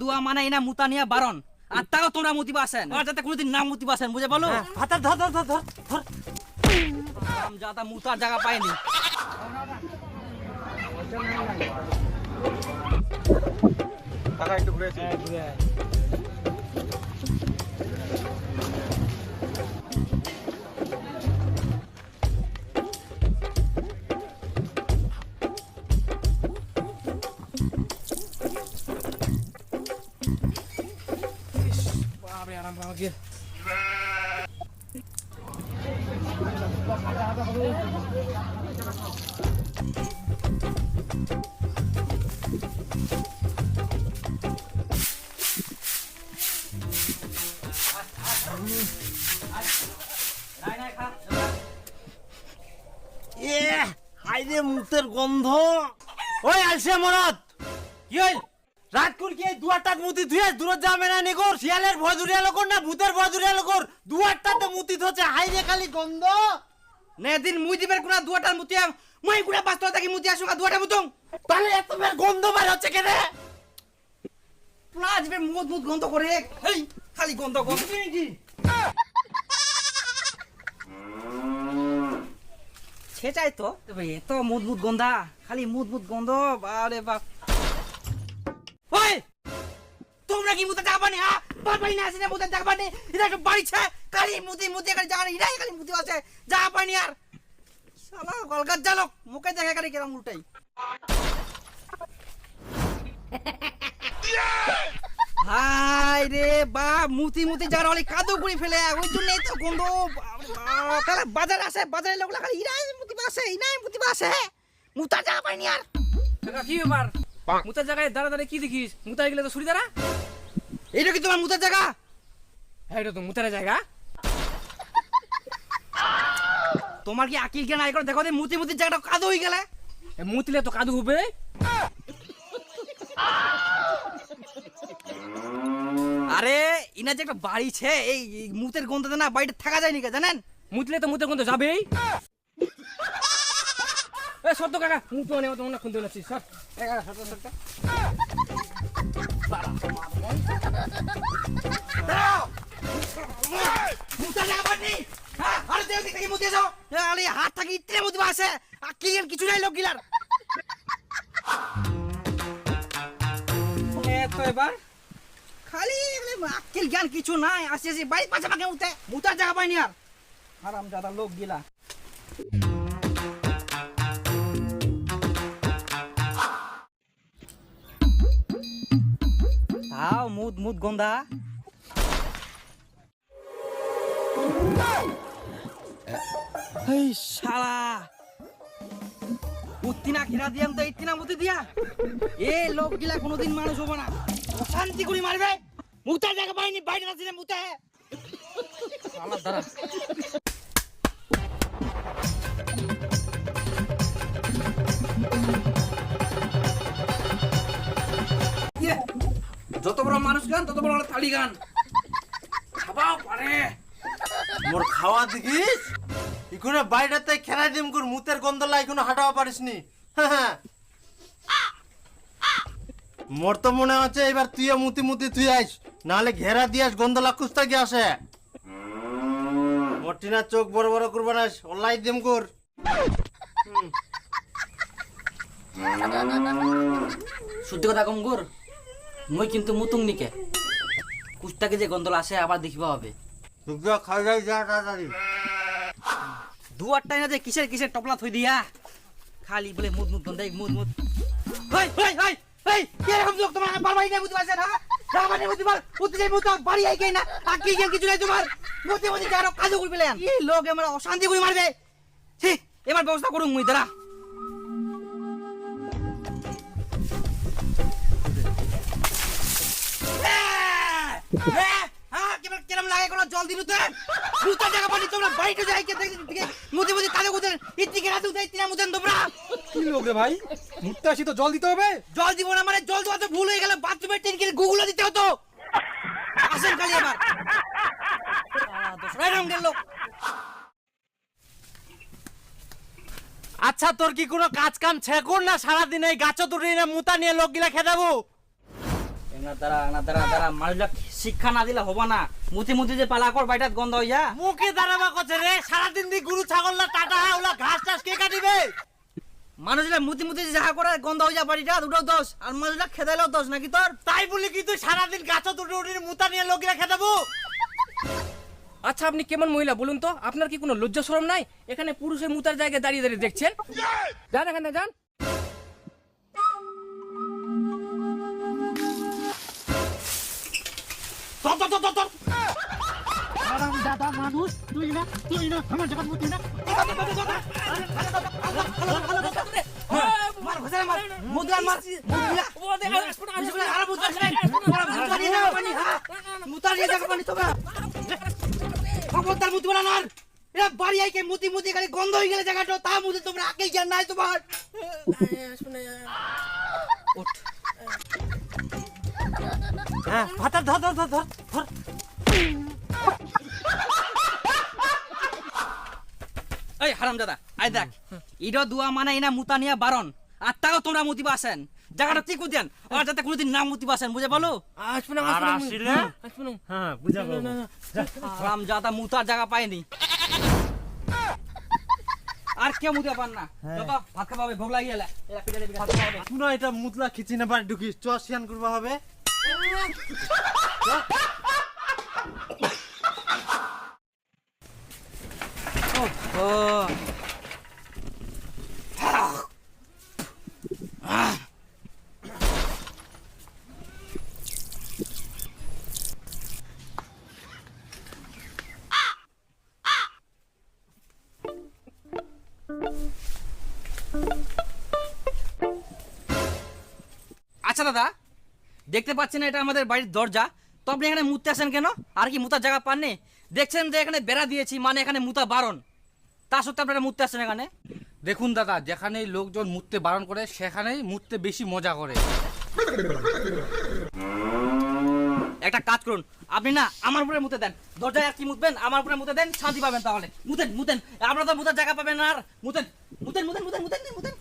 দুয়া মানে এনা মুতা নিয়া বারণ আর তাও তোমরা মুতিবা আসেন আর যাতে কোনোদিন না মুতিবা আসেন বুঝে বলো হাতে ধর ধর ধর ধর ধর যাতা মুতার জায়গা পাইনি টাকা একটু ঘুরে আসি বাপরে আরাম পাওয়া গিয়ে হাইরে মুতের গন্ধ ওই আলসে মরদ কি হইল রাত কুর কি দুয়ারটাক মুতি ধুয়ে দূর যাবে না নিগর শিয়ালের ভয় ধরিয়া লগর না ভূতের ভয় ধরিয়া লগর দুয়ারটাতে মুতি ধছে হাইরে খালি গন্ধ নে দিন মুই দিবের কোনা দুয়াটার মুতিয়া মই গুড়া বাস্তব থাকি মুতি আসুকা দুয়াটা মুতং তাহলে এত বের গন্ধ বার হচ্ছে কেনে প্লাজ বে মুদ মুদ গন্ধ করে হেই খালি গন্ধ গন্ধ কি ছেচাই তো তবে এত মুদ মুদ গন্ধা খালি মুদ মুদ গন্ধ বারে বাপ ওই তোমরা কি মুতে যাবানি হ্যাঁ বাবাই না আসেনা মুতে যাবানি এটা তো বাড়ি ছে খালি মুতি মুতি করে যাবানি এটাই খালি মুতি আছে যা পানি আর শালা গলগাত জালক মুখে দেখা করে কেরাম উল্টাই হাই রে বা মুতি মুতি যার অলি কাদো করে ফেলে ওই জন্যই তো গন্ধ তাহলে বাজার আসে বাজারে লোক লাগা ইরাই মুতি বাসে ইনাই মুতি বাসে মুতা যা পাইনি আর কাকা কি ব্যাপার মুতার জায়গায় দাঁড়া দাঁড়া কি দেখিস মুতা গেলে তো ছুরি দাঁড়া এইটা কি তোমার মুতার জায়গা হ্যাঁ এটা তো মুতার জায়গা তোমার কি আকিল জ্ঞান আই করে দেখো দে মুতি মুতি জায়গাটা কাদো হয়ে গেলে মুতলে তো কাদু হবে আরে ইনা যে একটা বাড়ি ছে এই মুতের গন্ধতে না বাড়িতে থাকা যায় নাকি জানেন মুতলে তো মুতের গন্ধ যাবেই এ সত্য কাকা মুত মানে তো মনে খুনতে লাগছিস সর এ কাকা সত্য সত্য মুতা জায়গা পানি হ্যাঁ আরে দেও দেখি মুতি যাও আরে হাত থাকি ইতরে মুতি বাসে আকিল জ্ঞান কিছু নাই লোক গিলার তো এবার খালি আকিল জ্ঞান কিছু নাই আসি আসি বাড়ি পাশে পাকে উঠে মুতার জায়গা পাইনি আর হারাম দাদা লোক গিলা তাও মুদ মুদ গন্ধা এই শালা উত্তিনা ঘিরা দিয়াম তো ইত্তিনা মুতি দিয়া এ লোক গিলা কোনোদিন মানুষ হবো না শান্তি করে মারবে মুতার জায়গা পাইনি বাইরে না দিলে মুতে শালা দাঁড়া যত বড় মানুষ গান তত বড় থালি গান খাবাও পারে মোর খাওয়া দেখিস ইকুনে বাইরেতে খেলাই দিম গুর মুতের গন্ধ লাই কোনো হাঁটাও পারিসনি মোর তো মনে হচ্ছে এবার তুইও মুতি মুতি তুই আইস নাহলে ঘেরা দিয়াস গন্ধ লাকুস্তা গিয়ে আসে মোর টিনা চোখ বড় বড় করবা না অল্লাই দিম গুর সত্যি কথা কম গুর মই কিন্তু মুতুং নিকে কুস্তাকে যে গন্ধল আসে আবার দেখিবা হবে তুই খাই যাই যা তাড়াতাড়ি দুয়ারটাই না যে কিসের কিসের টপলা থই দিয়া খালি বলে মুদ মুদ গন্ধ মুদ মুদ হই হই হই হই কে রকম লোক তোমার বারবারই না বুঝতে পারছ না রামানে বুঝতে পার বুঝতে যাই মুত বাড়ি আই গই না আকি গেল কিছু নাই তোমার মুতে মুতে যারা কাজ করে পেলেন এই লোক আমরা অশান্তি করে মারবে ঠিক এবার ব্যবস্থা করুন মুই দাঁড়া কিরম লাগে কোনো জল দিলু তো মুতা জায়গা পানি তোমরা বাড়িতে যাই কে দেখে মুতি মুতি কাজে কুদের ইত্তিকে রাতে উঠাই তিনা মুতেন তোমরা কি লোক রে ভাই মুততে আসি তো জল দিতে হবে জল দিব না মানে জল দেওয়া তো ভুল হয়ে গেল বাথরুমের ট্যাঙ্কির গুগলে দিতে হতো আসেন খালি এবার রাইরাম গেল লোক। আচ্ছা তোর কি কোনো কাজ কাম ছেকুর না সারাদিন এই গাছ তুলে না মুতা নিয়ে লোকগুলা খেদাবো? না দাঁড়া মানুষগুলা শিক্ষা না দিলে হবো না। মুতি মুতি যে পালা কর বাইটাত গন্ধ হইয়া। মুখে দাঁড়াবা করছে রে, সারাদিন দি গরু ছাগল না টাটা ওলা ঘাস টাস কে কাটিবে? মানুষগুলা মুতি মুতি যে যাহা করে গন্ধ হইয়া বাড়িটা দুটো দোষ, আর মানুষগুলা খেদাইলেও দোষ নাকি তোর? তাই বলি কি তুই সারাদিন গাছ তুলে উঠে মুতা নিয়ে লোকগুলা খেদাবো? আচ্ছা আপনি কেমন মহিলা বলুন তো, আপনার কি কোনো লজ্জা শরম নাই? এখানে পুরুষের মুতার জায়গায় দাঁড়িয়ে দাঁড়িয়ে দেখছেন। যান এখানে যান। মার ঘষালে মার, মুদলা মার, মুদলা। মানুষগুলা আর মুদলা খায়। তোরা মুদলা নিয়ে যাবে পানি, হ্যাঁ? মুদলা নিয়ে যাবে পানি তোমরা। খবরদার মুতি বলা নার। এরা বাড়ি আইকে মুতি মুতি খালি গন্ধ হয়ে গেলে জায়গাটা, তা মুতি তোমরা আকেই জ্ঞান নাই তোমার। ওঠ। হ্যাঁ ভাতা ধর ধর ধর ধর ধর। এই হারামজাদা, আই দেখ, ইডো দুয়া মানে ইনা মুতা নিয়া বারণ, আর তাও তোমরা মুতিবা আসেন। জায়গাটা ঠিক উদ্যান, আর যাতে কোনোদিন না মুতিবা আসেন, বুঝে বলো? আসবেন না, আর আসবেন না, আসিলে আসবেন না। হ্যাঁ বুঝাবো। হারামজাদা মুতার জায়গা পায়নি। আর কে মুতিবা পান না? বাবা ভাত খাওয়া হবে, ভোগ লাগিয়ে এলা। এলা পিঠা দিবি, ভাত খাওয়া হবে। শুনো এটা মুতলা খিচি না বাড়ি ঢুকিস চ সিয়ান করবা হবে। ও আচ্ছা দাদা, দেখতে পাচ্ছেন এটা আমাদের বাড়ির দরজা, তো আপনি এখানে মুততে আসেন কেন? আর কি মুতার জায়গা পাননি? দেখছেন যে এখানে বেড়া দিয়েছি, মানে এখানে মুতা বারণ, তা সত্ত্বেও আপনারা মুততে আসেন এখানে? দেখুন দাদা, যেখানেই লোকজন মুততে বারণ করে সেখানেই মুততে বেশি মজা করে। একটা কাজ করুন, আপনি না আমার উপরে মুতে দেন। দরজায় আর কি মুতবেন, আমার উপরে মুতে দেন, শান্তি পাবেন। তাহলে মুতেন মুতেন, আপনারা তো মুতার জায়গা পাবেন না। আর মুতেন মুতেন মুতেন মুতেন মুতেন মুতেন।